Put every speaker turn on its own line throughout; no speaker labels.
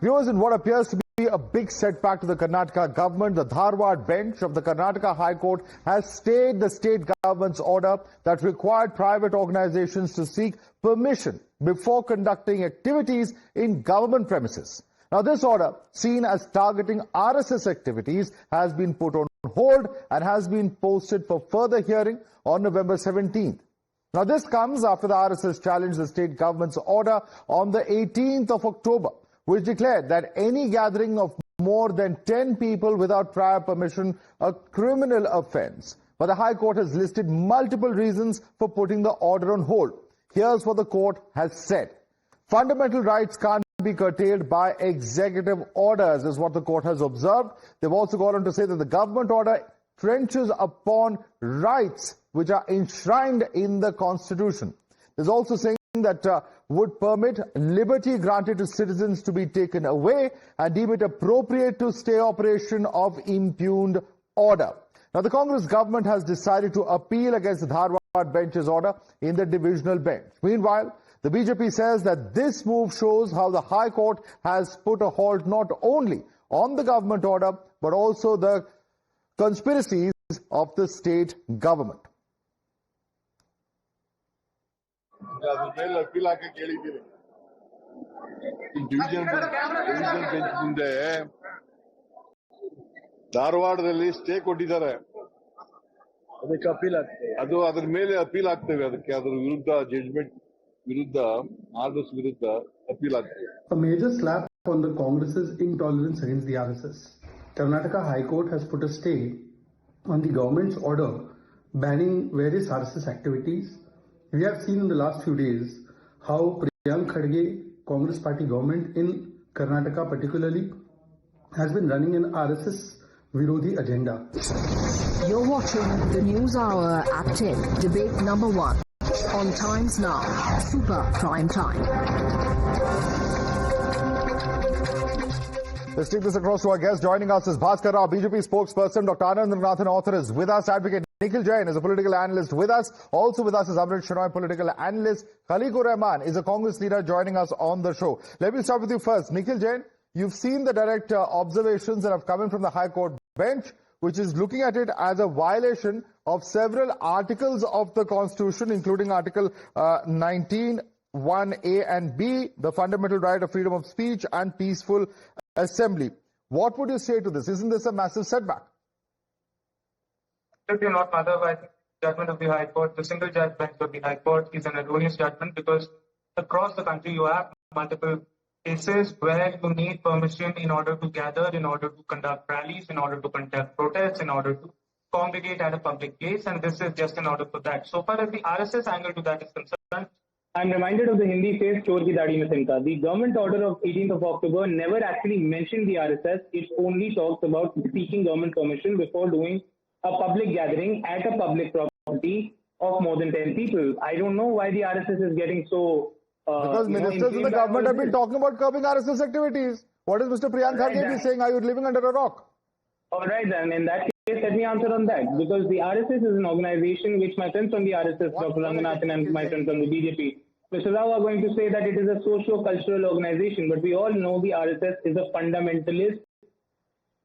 Viewers, in what appears to be a big setback to the Karnataka government, the Dharwad bench of the Karnataka High Court has stayed the state government's order that required private organizations to seek permission before conducting activities in government premises. Now, this order, seen as targeting RSS activities, has been put on hold and has been posted for further hearing on November 17th. Now, this comes after the RSS challenged the state government's order on the 18th of October, which declared that any gathering of more than 10 people without prior permission a criminal offence. But the High Court has listed multiple reasons for putting the order on hold. Here's what the court has said. Fundamental rights can't be curtailed by executive orders, is what the court has observed. They've also gone on to say that the government order trenches upon rights which are enshrined in the Constitution. There's also saying that would permit liberty granted to citizens to be taken away and deem it appropriate to stay operation of impugned order. Now, the Congress government has decided to appeal against the Dharwad bench's order in the divisional bench. Meanwhile, the BJP says that this move shows how the High Court has put a halt not only on the government order but also the conspiracies of the state government.
ಧಾರವಾಡದಲ್ಲಿ stay ಕೊಟ್ಟಿದ್ದಾರೆ, ಅದಕ್ಕೆ appeal ಆಗ್ತದೆ. ಅದು ಅದರ ಮೇಲೆ appeal ಆಗ್ತೇವೆ. ಅದಕ್ಕೆ ಅದರ ವಿರುದ್ಧ ಜಡ್ಜ್ಮೆಂಟ್ ವಿರುದ್ಧ ಆರ್ಡರ್ಸ್ ವಿರುದ್ಧ ಅಪೀಲ್ ಆಗ್ತದೆ.
A major slap on the Congress's intolerance against the RSS. Karnataka High Court has put a stay on the government's order banning various RSS activities. We have seen in the last few days how Priyank Kharge, Congress party government in Karnataka particularly, has been running an RSS Virodhi agenda.
You're watching the News Hour at 10, debate number 1 on Times Now, Super Prime Time.
Let's take this across to our guest. Joining us is Bhaskar Rao, BJP spokesperson. Dr. Anandanathan, author, is with us. Advocate Nikhil Jain is a political analyst with us. Also with us is Amrith Shenoy, political analyst. Khaliqur Rahman is a Congress leader joining us on the show. Let me start with you first. Nikhil Jain, you've seen the direct observations that have come in from the High Court bench, which is looking at it as a violation of several articles of the Constitution, including Article 19, 1A and B, the fundamental right of freedom of speech and peaceful assembly. What would you say to this? Isn't this a massive setback?
Absolutely not, Madhav. I think the judgment of the High Court, the single judge bench of the High Court, is an erroneous judgment because across the country you have multiple cases where you need permission in order to gather, in order to conduct rallies, in order to conduct protests, in order to congregate at a public place, and this is just an order for that. So far as the RSS angle to that is concerned,
I'm reminded of the Hindi phrase "Chor ki dadi mein tinka." The government order of 18th of October never actually mentioned the RSS. It only talks about seeking government permission before doing a public gathering at a public property of more than 10 people. I don't know why the RSS is getting so...
because ministers in the government have been talking about curbing RSS activities. What is Mr. Priyank Kharge saying? Are you living under a rock?
All right, then. In that case, let me answer on that. Because the RSS is an organization which my friends from the RSS, Dr. Ranganathan and my friends from the BJP, Mr. Rao, are going to say that it is a socio-cultural organization. But we all know the RSS is a fundamentalist,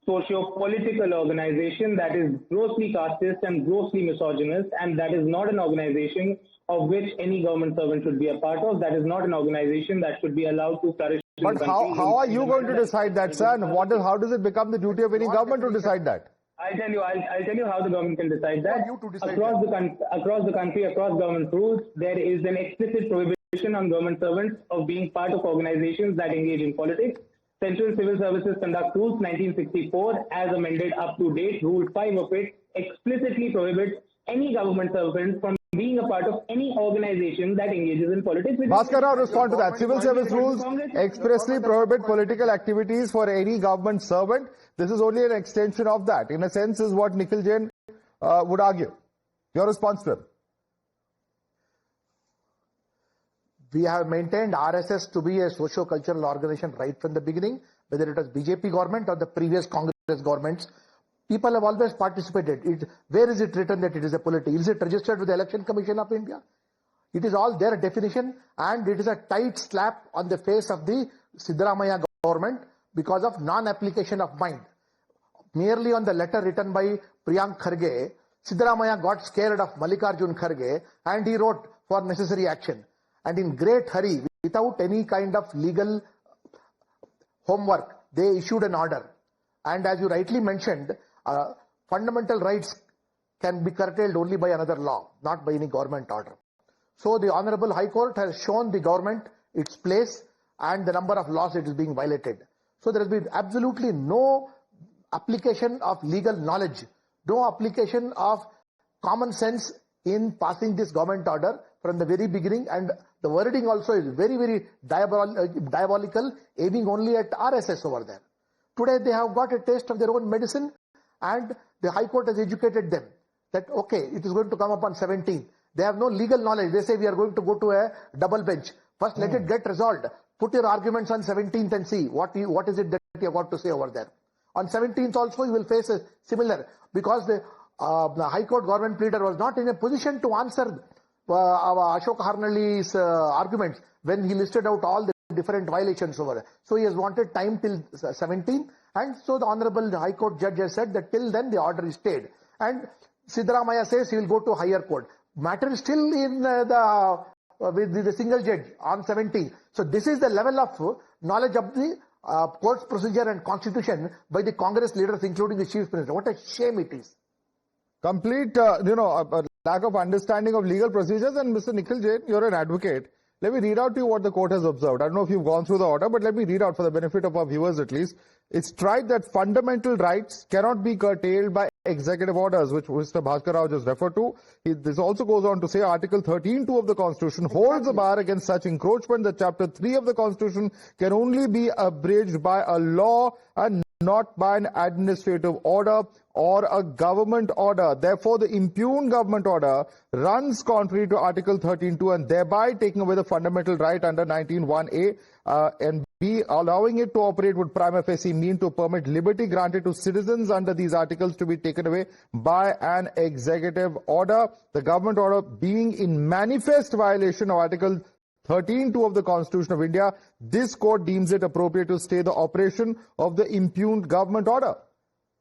socio-political organization that is grossly casteist and grossly misogynist, and that is not an organization of which any government servant should be a part of. That is not an organization that should be allowed to flourish.
But how are you going to decide that, sir? And how does it become the duty of any government to decide that?
I'll tell you how the government can decide that. Across the country, across government rules, there is an explicit prohibition on government servants of being part of organizations that engage in politics. Central Civil Services Conduct Rules 1964, as amended up to date, Rule 5 of it, explicitly prohibits any government servant from being a part of any organization that engages in politics.
Bhaskar Rao, respond to that. Civil service rules expressly prohibit political activities for any government servant. This is only an extension of that. In a sense, is what Nikhil Jain would argue. Your response to him?
We have maintained RSS to be a socio-cultural organization right from the beginning, whether it was BJP government or the previous Congress governments. People have always participated. Where is it written that it is a polity? Is it registered with the Election Commission of India? It is all their definition, and it is a tight slap on the face of the siddaramaiah government because of non-application of mind. Merely on the letter written by Priyank Kharge, Siddaramaiah got scared of Mallikarjun Kharge and he wrote for necessary action. And in great hurry, without any kind of legal homework, they issued an order. And as you rightly mentioned, fundamental rights can be curtailed only by another law, not by any government order. So the Honorable High Court has shown the government its place and the number of laws it is being violated. So there has been absolutely no application of legal knowledge, no application of common sense in passing this government order from the very beginning, and the wording also is very, very diabolical, aiming only at RSS over there. Today they have got a taste of their own medicine, and the High Court has educated them that, okay, it is going to come up on 17th. They have no legal knowledge. They say we are going to go to a double bench. First, let it get resolved. Put your arguments on 17th and see what is it that you have got to say over there. On 17th also, you will face a similar, because the High Court government pleader was not in a position to answer Ashok Harnalli's arguments when he listed out all the different violations over there. So he has wanted time till 17th, and so the Honorable High Court judge has said that till then the order is stayed. And Siddaramaiah says he will go to higher court. Matter is still in with the single judge on 17th. So this is the level of knowledge of the court's procedure and constitution by the Congress leaders, including the Chief Minister. What a shame it is.
Complete, a lack of understanding of legal procedures. And Mr. Nikhil Jain, you're an advocate. Let me read out to you what the court has observed. I don't know if you've gone through the order, but let me read out for the benefit of our viewers at least. It's tried that fundamental rights cannot be curtailed by executive orders, which Mr. Bhaskar Rao just referred to. This also goes on to say Article 13(2) of the Constitution holds a bar against such encroachment that Chapter 3 of the Constitution can only be abridged by a law and not by an administrative order or a government order. Therefore, the impugned government order runs contrary to Article 13(2) and thereby taking away the fundamental right under 19(1)(a) and B. Allowing it to operate would prima facie mean to permit liberty granted to citizens under these articles to be taken away by an executive order. The government order being in manifest violation of Article 13(2) of the Constitution of India, this court deems it appropriate to stay the operation of the impugned government order.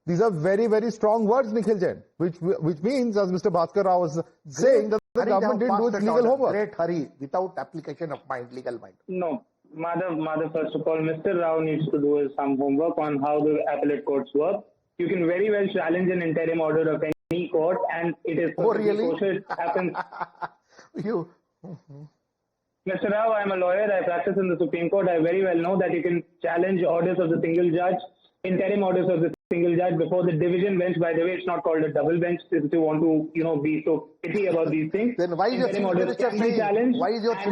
These are very, very strong words, Nikhil Jain, which means, as Mr. Bhaskar Rao was saying, that the government didn't do its legal homework.
Great hurry, without application of mind, legal mind.
No, Madhav, first of all, Mr. Rao needs to do some homework on how the appellate courts work. You can very well challenge an interim order of any court, and it is
really?
So it happens.
You.
Mr. Rao, I'm a lawyer. I practice in the Supreme Court. I very well know that you can challenge orders of the single judge, interim orders of the single judge before the division bench. By the way, it's not called a double bench if you want to, be so picky about these things.
Then why is your Chief Minister saying?
And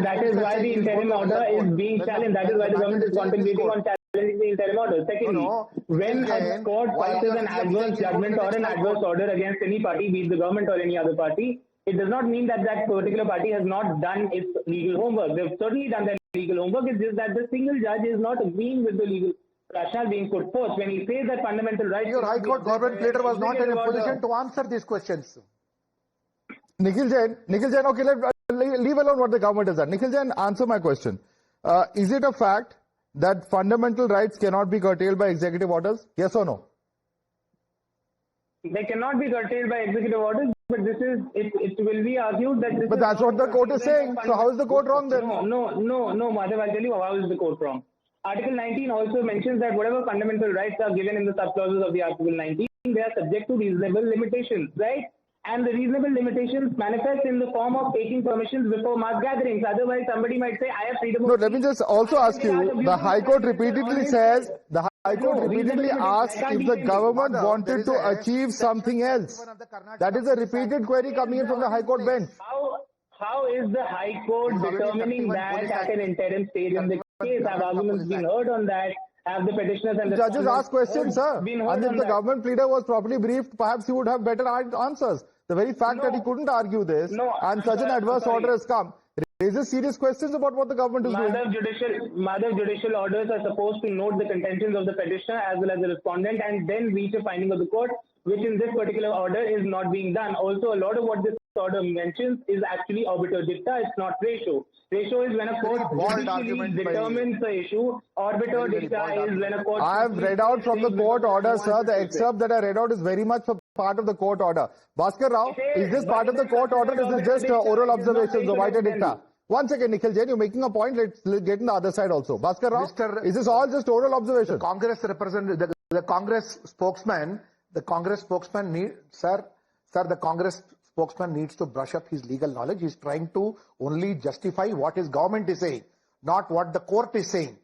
that is why the interim order is being challenged. That is why the government is contemplating on challenging the interim order. Secondly, when a court passes an adverse judgment or an adverse order against any party, be it the government or any other party, it does not mean that that particular party has not done its legal homework. They've certainly done their legal homework. It's just that the single judge is not agreeing with the legal rationale being put forth. When he says that fundamental rights...
Your High Court government leader was not in a position to answer these questions.
Nikhil Jain, okay, leave alone what the government has done. Nikhil Jain, answer my question. Is it a fact that fundamental rights cannot be curtailed by executive orders? Yes or no?
They cannot be curtailed by executive orders, but it will be argued that...
But that's what the court is saying. So how is the court wrong then?
No, Madhav, I'll tell you how is the court wrong. Article 19 also mentions that whatever fundamental rights are given in the subclauses of the Article 19, they are subject to reasonable limitations, right? And the reasonable limitations manifest in the form of taking permissions before mass gatherings. Otherwise, somebody might say, I have freedom of...
No, let me just also ask you, the High Court repeatedly says, the High Court repeatedly asks if the government wanted to achieve something else. That is a repeated query coming in from the High Court bench.
How is the High Court determining that at an interim stage in the case? Have arguments been heard on that? Have the petitioners and the
judges ask questions, sir. And if the government pleader was properly briefed, perhaps he would have better answers. The very fact that he couldn't argue this and such an adverse order has come raises serious questions about what the government is doing.
Madhav, judicial orders are supposed to note the contentions of the petitioner as well as the respondent and then reach a finding of the court, which in this particular order is not being done. Also, a lot of what this order mentions is actually obiter dicta, it's not ratio. Ratio is when a court judicially determines the issue. Obiter dicta is when a court...
I have read out from the court order, sir. The excerpt that I read out is very much a part of the court order. Bhaskar Rao, is this part of the court order? Is this just oral observations, obiter dicta? One second, Nikhil Jain, you're making a point. Let's get in the other side also. Bhaskar Rao, is this all just oral observation?
The Congress representative, the Congress spokesman, the Congress spokesman the Congress spokesman needs to brush up his legal knowledge. He's trying to only justify what his government is saying, not what the court is saying.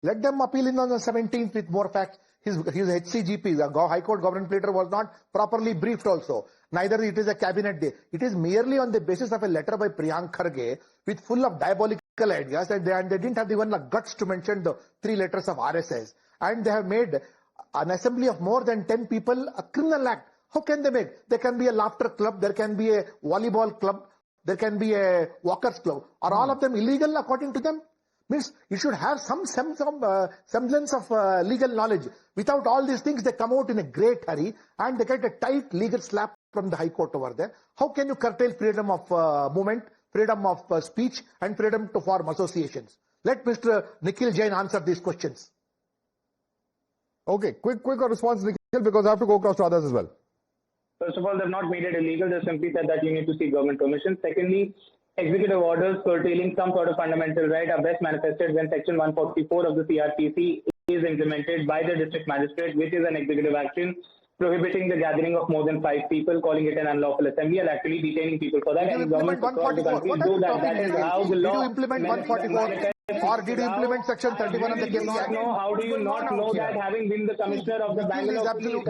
Let them appeal in on the 17th with more facts. His HCGP, the High Court Government Pleader, was not properly briefed also. Neither it is a cabinet day. It is merely on the basis of a letter by Priyank Kharge with full of diabolical ideas, and they didn't have even the guts to mention the 3 letters of RSS. And they have made an assembly of more than 10 people a criminal act. How can they make? There can be a laughter club, there can be a volleyball club, there can be a walkers club. Are all of them illegal according to them? Means you should have some semblance of legal knowledge. Without all these things, they come out in a great hurry and they get a tight legal slap from the High Court over there. How can you curtail freedom of movement, freedom of speech and freedom to form associations? Let Mr. Nikhil Jain answer these questions.
Okay, quick response, Nikhil, because I have to go across to others as well.
First of all, they've not made it illegal. They simply said that you need to seek government permission. Secondly, executive orders curtailing some sort of fundamental right are best manifested when Section 144 of the CRPC is implemented by the district magistrate, which is an executive action prohibiting the gathering of more than 5 people, calling it an unlawful assembly, and actually detaining people for that.
Did you implement 144?
That is how the law...
Did you implement 144? Or did you implement Section 31 of the Case Act?
How do you not know that, having been the commissioner of the Bangalore Police?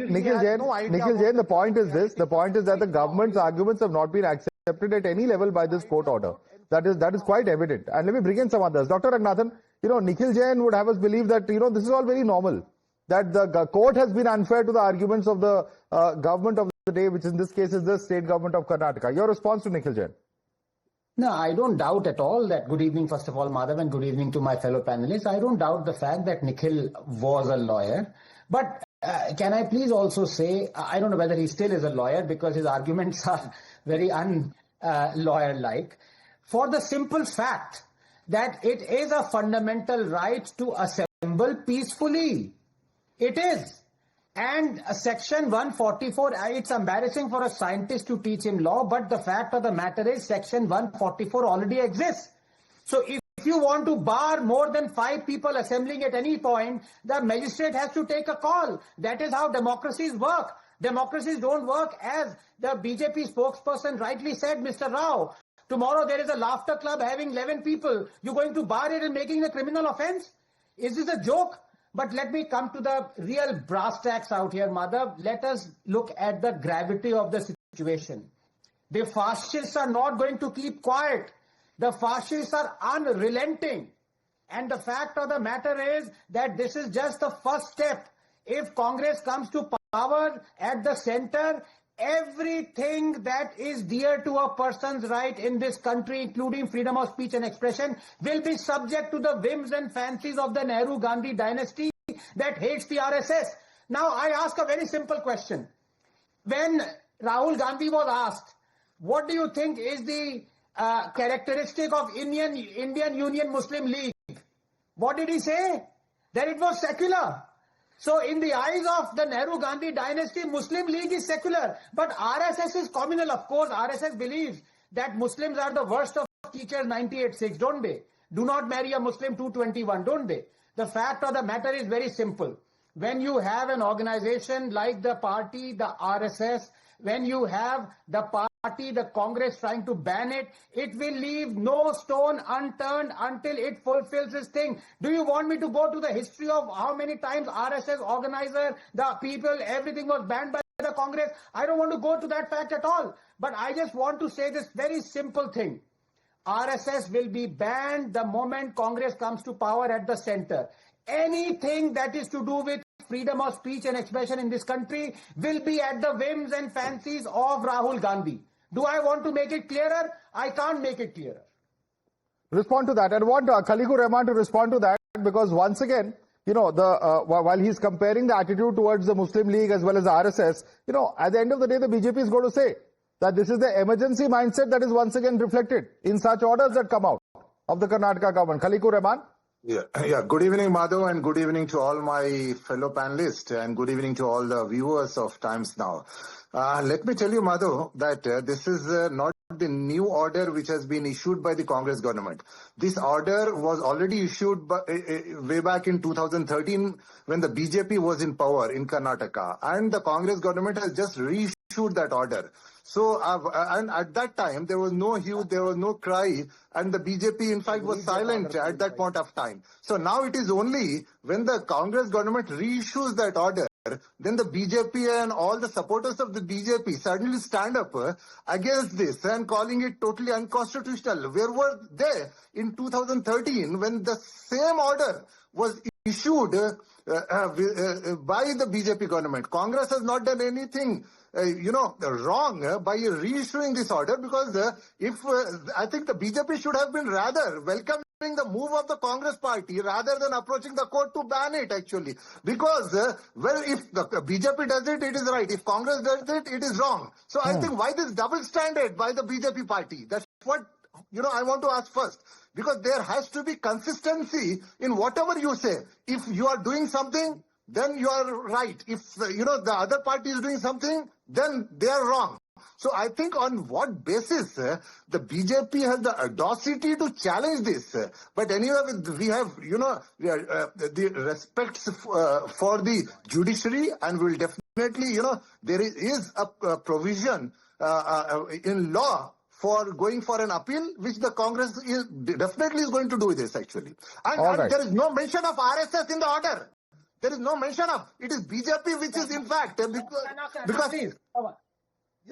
Nikhil Jain, the point is this. The point is that the government's arguments have not been accepted at any level by this court order. That is quite evident. And let me bring in some others. Dr. Ragnathan, Nikhil Jain would have us believe that, this is all very normal. That the court has been unfair to the arguments of the government of the day, which in this case is the state government of Karnataka. Your response to Nikhil Jain?
No, I don't doubt at all that. Good evening, first of all, Madhav, and good evening to my fellow panelists. I don't doubt the fact that Nikhil was a lawyer. But can I please also say, I don't know whether he still is a lawyer because his arguments are very un-lawyer-like. For the simple fact that it is a fundamental right to assemble peacefully. It is. And Section 144, it's embarrassing for a scientist to teach him law, but the fact of the matter is Section 144 already exists. So if you want to bar more than 5 people assembling at any point, the magistrate has to take a call. That is how democracies work. Democracies don't work as the BJP spokesperson rightly said, Mr. Rao. Tomorrow there is a laughter club having 11 people. You're going to bar it and making a criminal offense? Is this a joke? But let me come to the real brass tacks out here, Madhav. Let us look at the gravity of the situation. The fascists are not going to keep quiet. The fascists are unrelenting. And the fact of the matter is that this is just the first step. If Congress comes to power at the center, everything that is dear to a person's right in this country, including freedom of speech and expression, will be subject to the whims and fancies of the Nehru-Gandhi dynasty that hates the RSS. Now, I ask a very simple question. When Rahul Gandhi was asked, what do you think is the characteristic of Indian Union Muslim League? What did he say? That it was secular. So in the eyes of the Nehru-Gandhi dynasty, Muslim League is secular. But RSS is communal. Of course, RSS believes that Muslims are the worst of teachers 98-6, don't they? Do not marry a Muslim 221, don't they? The fact of the matter is very simple. When you have an organization like the party, the RSS, when you have the party, the Congress trying to ban it, it will leave no stone unturned until it fulfills this thing. Do you want me to go to the history of how many times RSS organizer, the people, everything was banned by the Congress? I don't want to go to that fact at all. But I just want to say this very simple thing. RSS will be banned the moment Congress comes to power at the center. Anything that is to do with freedom of speech and expression in this country will be at the whims and fancies of Rahul Gandhi. Do I want to make it clearer? I can't make it clearer.
Respond to that. And I want Khaliqur Rahman to respond to that, because once again, while he's comparing the attitude towards the Muslim League as well as the RSS, at the end of the day, the BJP is going to say that this is the emergency mindset that is once again reflected in such orders that come out of the Karnataka government. Khalikur Rahman?
Yeah. Good evening, Madhav, and good evening to all my fellow panelists, and good evening to all the viewers of Times Now. Let me tell you, Madhav, that this is not the new order which has been issued by the Congress government. This order was already issued way back in 2013 when the BJP was in power in Karnataka, and the Congress government has just reissued that order. So, and at that time, there was no hue, there was no cry, and the BJP, in fact, was silent at that point of time. So now it is only when the Congress government reissues that order, then the BJP and all the supporters of the BJP suddenly stand up against this and calling it totally unconstitutional. Where were they in 2013 when the same order was issued by the BJP government? Congress has not done anything wrong by reissuing this order, because I think the BJP should have been rather welcoming the move of the Congress party rather than approaching the court to ban it, actually. Because, if the BJP does it, it is right. If Congress does it, it is wrong. So I think why this double standard by the BJP party? That's what, I want to ask first. Because there has to be consistency in whatever you say. If you are doing something, then you are right. If, the other party is doing something, then they are wrong. So I think on what basis the BJP has the audacity to challenge this? But anyway, we have, the respect for the judiciary, and we will definitely, there is a provision in law for going for an appeal, which the Congress definitely is going to do this, actually. And there is no mention of RSS in the order. There is no mention of. It is BJP which is, in fact, because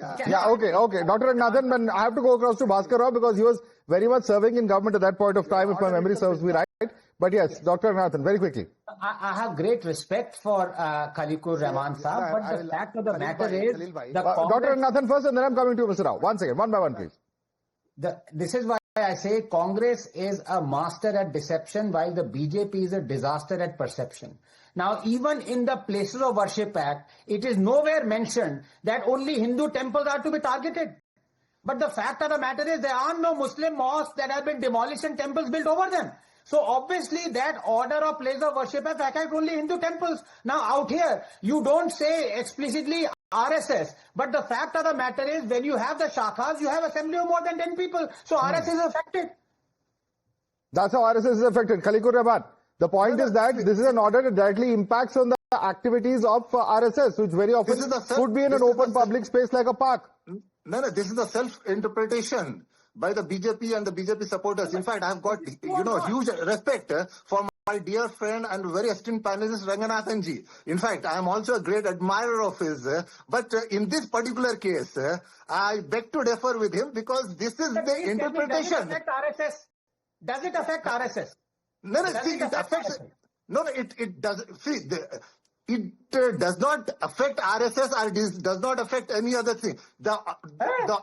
Okay. Dr. Nathan, I have to go across to Bhaskar Rao because he was very much serving in government at that point of time, if my memory serves me right. But yes, Dr. Nathan, very quickly.
I have great respect for Khalikur Rahman Saab, but the fact of the matter is...
Dr. Nathan first, and then I'm coming to Mr. Rao. One second, one by one, please.
This is why I say Congress is a master at deception, while the BJP is a disaster at perception. Now, even in the Places of Worship Act, it is nowhere mentioned that only Hindu temples are to be targeted. But the fact of the matter is there are no Muslim mosques that have been demolished and temples built over them. So obviously that order of Place of Worship Act affects only Hindu temples. Now out here, you don't say explicitly RSS, but the fact of the matter is when you have the shakhas, you have assembly of more than 10 people. So RSS is affected.
That's how RSS is affected. Khalikur Rahman. The point is that this is an order that directly impacts on the activities of RSS, which very often could be in an open public space like a park.
No, this is the self-interpretation by the BJP and the BJP supporters. In fact, I've got, huge respect for my dear friend and very esteemed panelist Ranganathan G. In fact, I am also a great admirer of his. But in this particular case, I beg to differ with him because this is the interpretation.
Does it affect RSS?
No, see, it affects. No, it does. See, it does not affect RSS or it does not affect any other thing. The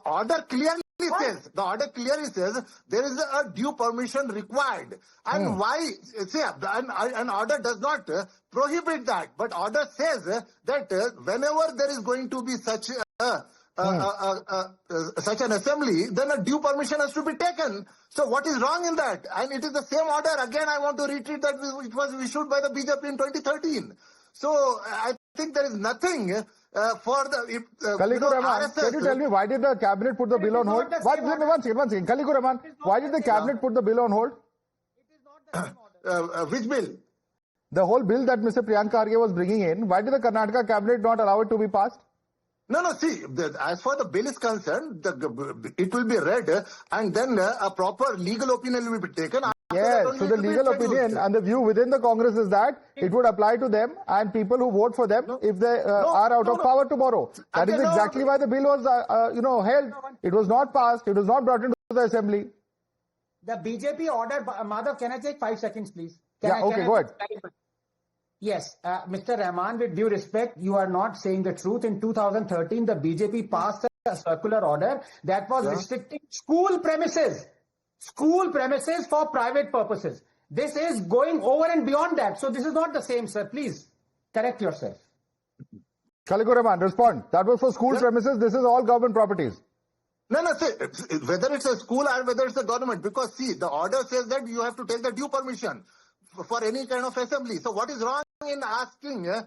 order clearly says. The order clearly says there is a due permission required. And why? See, an order does not prohibit that, but order says that whenever there is going to be such an assembly, then a due permission has to be taken. So what is wrong in that? And it is the same order. Again, I want to repeat that it was issued by the BJP in 2013. So I think there is nothing for the...
Khalikur Rahman, can you tell me why did the cabinet put the bill on hold? One second. Khalikur Rahman, why did the cabinet put the bill on hold?
Which bill?
The whole bill that Mr. Priyank Kharge was bringing in, why did the Karnataka cabinet not allow it to be passed?
No, see, as far the bill is concerned, it will be read and then a proper legal opinion will be taken.
Yes, so the legal opinion and the view within the Congress is that it would apply to them and people who vote for them if they are out of power tomorrow. That is exactly why the bill was, held. It was not passed. It was not brought into the assembly.
The BJP order, Madhav, can I take 5 seconds, please?
Go ahead.
Yes, Mr. Rahman, with due respect, you are not saying the truth. In 2013, the BJP passed a circular order that was restricting school premises for private purposes. This is going over and beyond that. So this is not the same, sir. Please correct yourself.
Khalikur Rahman, respond. That was for school premises. This is all government properties.
No, see, whether it's a school or whether it's a government, because see, the order says that you have to take the due permission for any kind of assembly. So what is wrong in asking the...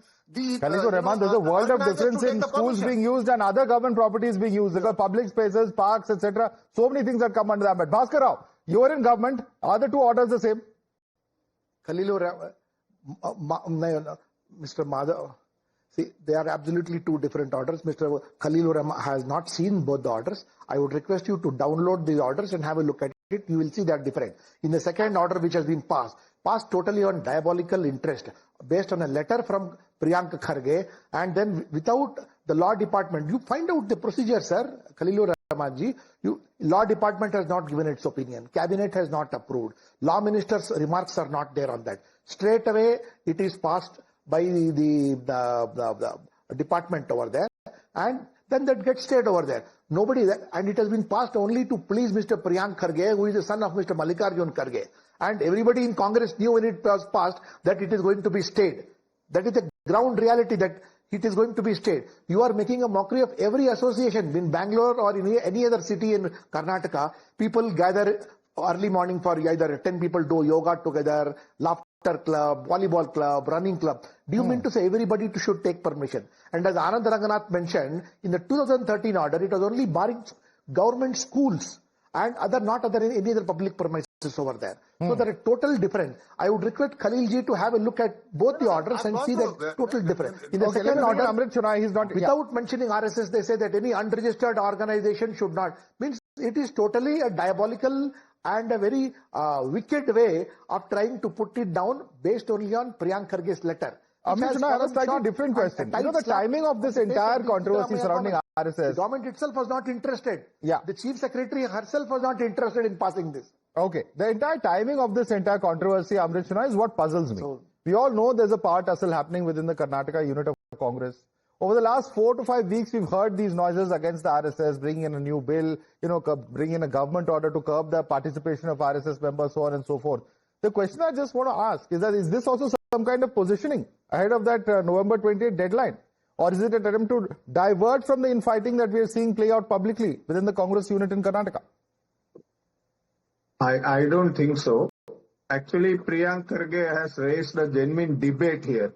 Khalikur Rahman, there's a world of difference in schools being used and other government properties being used. Because public spaces, parks, etc. So many things that come under that. But Bhaskar Rao, you're in government. Are the two orders the same?
Mr. Madhav, see, they are absolutely two different orders. Mr. Khalilur Rahman has not seen both the orders. I would request you to download the orders and have a look at it. You will see that different. In the second order which has been passed totally on diabolical interest, based on a letter from Priyank Kharge, and then without the law department. You find out the procedure, sir, Khalilur Rahman ji. Law department has not given its opinion. Cabinet has not approved. Law minister's remarks are not there on that. Straight away, it is passed by the department over there, and then that gets stayed over there. Nobody, and it has been passed only to please Mr. Priyank Kharge, who is the son of Mr. Mallikarjun Kharge. And everybody in Congress knew when it was passed that it is going to be stayed. That is the ground reality, that it is going to be stayed. You are making a mockery of every association in Bangalore or in any other city in Karnataka. People gather early morning for either 10 people do yoga together, laughter club, volleyball club, running club. Do you mean to say everybody should take permission? And as Anand Ranganath mentioned, in the 2013 order, it was only barring government schools and any other public premises over there. So there are total different. I would request Khalil ji to have a look at both the orders and see that total different. In the second order,
Amrith Shenoy, he's not...
Without mentioning RSS, they say that any unregistered organization should not. Means it is totally a diabolical and a very wicked way of trying to put it down based only on Priyank Kharge's letter.
Amrith Shenoy, I have a slightly different question. You know, the timing of this entire controversy surrounding RSS...
The government itself was not interested.
Yeah.
The chief secretary herself was not interested in passing this.
Okay. The entire timing of this entire controversy, Amrith Shenoy, is what puzzles me. We all know there's a part tussle happening within the Karnataka unit of Congress. Over the last 4 to 5 weeks, we've heard these noises against the RSS, bringing in a new bill, bringing in a government order to curb the participation of RSS members, so on and so forth. The question I just want to ask is that, is this also some kind of positioning ahead of that November 28th deadline? Or is it an attempt to divert from the infighting that we are seeing play out publicly within the Congress unit in Karnataka?
I don't think so. Actually, Priyank Kharge has raised a genuine debate here.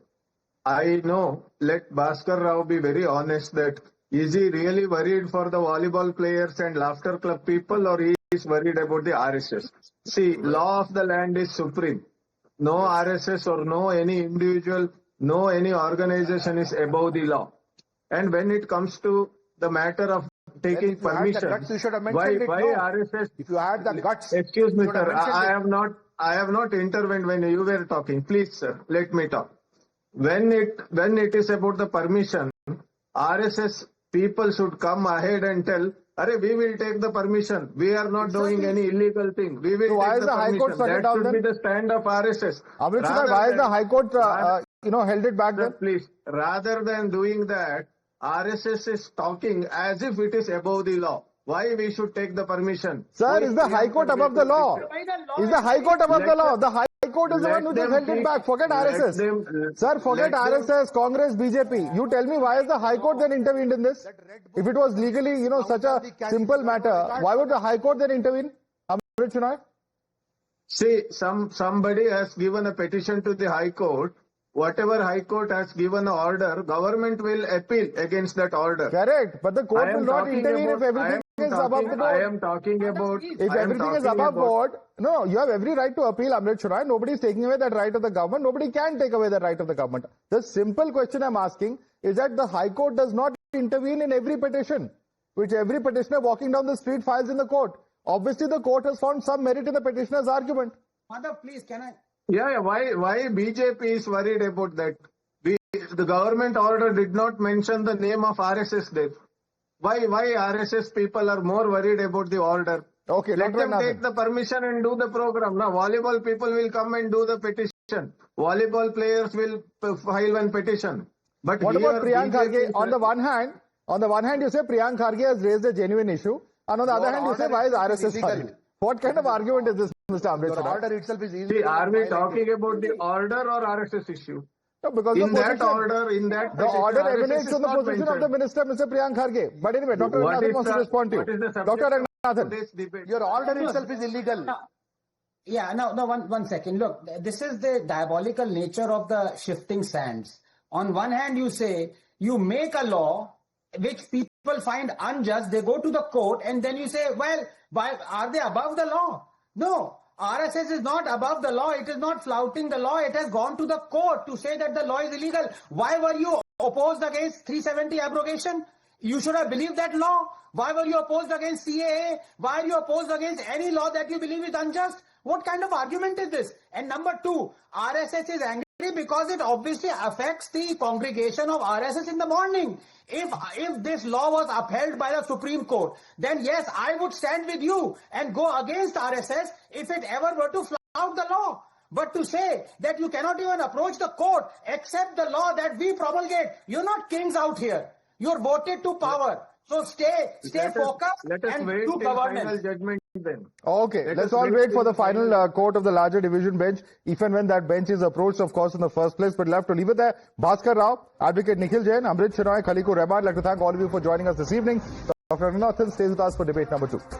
I know, let Bhaskar Rao be very honest, that is he really worried for the volleyball players and laughter club people, or he is worried about the RSS? See, law of the land is supreme. No RSS or no any individual, no any organization is above the law. And when it comes to the matter of taking permission, why RSS?
If you had the guts,
excuse me, sir, I have not intervened when you were talking. Please, sir, let me talk. When it is about the permission, RSS people should come ahead and tell, we will take the permission. We are not doing any illegal thing. We will take the permission. That should be the stand of RSS.
Amrith Shenoy, why is the High Court, held it back then?
Please, rather than doing that, RSS is talking as if it is above the law. Why we should take the permission?
Sir, is the High Court above the law? Is the High Court above the law? The High Court is the one who just held it back. Forget RSS. Sir, forget RSS, Congress, BJP. You tell me, why has the High Court then intervened in this? If it was legally, such a simple matter, why would the High Court then intervene? Amrith Shenoy?
See, somebody has given a petition to the High Court. Whatever High Court has given an order, government will appeal against that order.
Correct. But the court will not intervene if everything is above the board.
I am talking about...
If everything is above board, no, you have every right to appeal, Amrith Shenoy. Nobody is taking away that right of the government. Nobody can take away the right of the government. The simple question I'm asking is that the High Court does not intervene in every petition, which every petitioner walking down the street files in the court. Obviously, the court has found some merit in the petitioner's argument.
Madhav, please, can I...
Yeah, why BJP is worried about that? The government order did not mention the name of RSS there. Why RSS people are more worried about the order?
Okay,
let them take the permission and do the program. Now, volleyball people will come and do the petition. Volleyball players will file one petition. But
what about Priyank Kharge? On the one hand, you say Priyank Kharge has raised a genuine issue, and on the other hand, you say why is RSS silent? What kind of argument is this? Mr. Amrith
Your
Shenoy.
order itself is easy.
See, are we talking about the order or RSS issue?
No, because
In
the
that
position-
order, in that
the
petition,
order
RSS
emanates
is
from the
not
position of the
mentioned.
minister, Mr. Priyank Kharge. But anyway, Dr.
What
Ranganathan
is
wants to
the-
respond to
what is
you.
the subject
Dr.
of
Ranganathan.
today's debate?
Your order itself is illegal.
Yeah, no, one second. Look, this is the diabolical nature of the shifting sands. On one hand, you say you make a law which people find unjust, they go to the court, and then you say, well, why are they above the law? No, RSS is not above the law. It is not flouting the law. It has gone to the court to say that the law is illegal. Why were you opposed against 370 abrogation? You should have believed that law. Why were you opposed against CAA? Why are you opposed against any law that you believe is unjust? What kind of argument is this? And number two, RSS is angry because it obviously affects the congregation of RSS in the morning. If this law was upheld by the Supreme Court, then yes, I would stand with you and go against RSS if it ever were to flout the law. But to say that you cannot even approach the court except the law that we promulgate, you're not kings out here. You're voted to power. So stay focused
Let us
and
wait
do
till
governance.
final judgment then.
Okay,
Let
let's
us
all wait for
till
the final court of the larger division bench, if and when that bench is approached, of course, in the first place. But we'll have to leave it there. Bhaskar Rao, Advocate Nikhil Jain, Amrith Shenoy, Khaliku Rahman, I'd like to thank all of you for joining us this evening. Dr. Ranganathan stays with us for debate number 2.